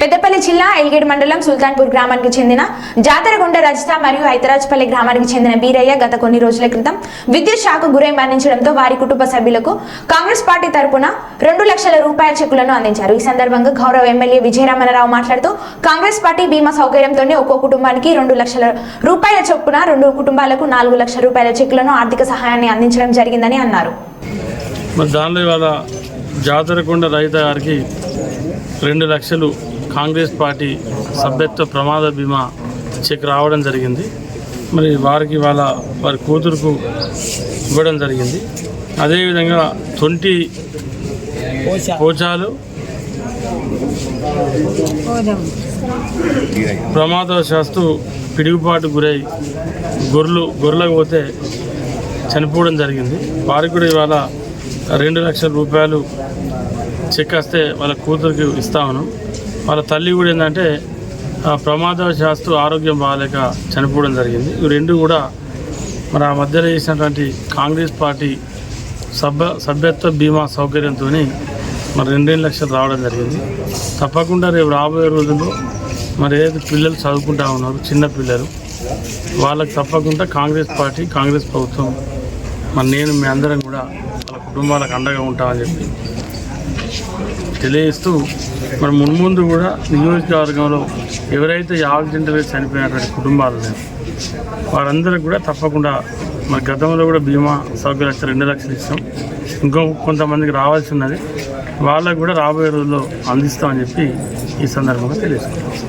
పెద్దపల్లి జిల్లా ఎల్గేడ్ మండలం సుల్తాన్పూర్ గ్రామానికి చెందిన జాతరగొండ రజిత మరియు ఐతరాజ్పల్లి గ్రామానికి చెందిన బీరయ్య గత కొన్ని రోజుల క్రితం విద్యుత్ షాక్ గురై మరణించడంతో వారి కుటుంబ సభ్యులకు కాంగ్రెస్ పార్టీ తరపున 2 లక్షల రూపాయల చెక్కులను అందించారు। ఈ సందర్భంగా గౌరవ ఎమ్మెల్యే విజయరామరావు మాట్లాడుతూ కాంగ్రెస్ పార్టీ బీమా సౌకర్యంతోనే ఒక్కో కుటుంబానికి 2 లక్షల రూపాయల చొప్పున 2 కుటుంబాలకు 4 లక్షల రూపాయల చెక్కులను ఆర్థిక సహాయాన్ని అందించడం జరిగిందని అన్నారు। జాతరకొండ రైత గారికి 2 లక్షలు కాంగ్రెస్ పార్టీ సభ్యత్వ ప్రమాద బీమా చెక్ రావడం జరిగింది। మరి వారికి వారి కూతురుకు ఇవ్వడం జరిగింది। అదేవిధంగా 20 పోచాలు ప్రమాదవశాత్తు పిడుగుపాటు గురై గొర్రెలకు పోతే చనిపోవడం జరిగింది। వారికి కూడా ఇవాళ 2 లక్షల రూపాయలు చెక్ వస్తే వాళ్ళ కూతురికి ఇస్తామను। వాళ్ళ తల్లి కూడా ఏంటంటే ప్రమాదవశాత్తు ఆరోగ్యం బాగాలేక చనిపోవడం జరిగింది। ఇవి రెండు కూడా మరి ఆ మధ్యలో చేసినటువంటి కాంగ్రెస్ పార్టీ సభ్యత్వ బీమా సౌకర్యంతో మరి 2 లక్షలు రావడం జరిగింది। తప్పకుండా రేపు రాబోయే రోజుల్లో మరి ఏదైతే పిల్లలు చదువుకుంటా ఉన్నారు చిన్న పిల్లలు వాళ్ళకి తప్పకుండా కాంగ్రెస్ పార్టీ కాంగ్రెస్ ప్రభుత్వం మరి నేను మీ అందరం కూడా వాళ్ళ కుటుంబాలకు అండగా ఉంటామని చెప్పి తెలియజేస్తూ మరి మున్ముందు కూడా నియోజకవర్గంలో ఎవరైతే యాక్సిడెంట్ వేసి చనిపోయినటువంటి కుటుంబాలు ఉన్నాయి వారందరికీ కూడా తప్పకుండా మరి గతంలో కూడా బీమా సౌకర్యం 2 లక్షలు ఇస్తాం। కొంతమందికి రావాల్సి ఉన్నది వాళ్ళకు కూడా రాబోయే రోజుల్లో అందిస్తామని చెప్పి ఈ సందర్భంగా తెలియజేస్తున్నాం।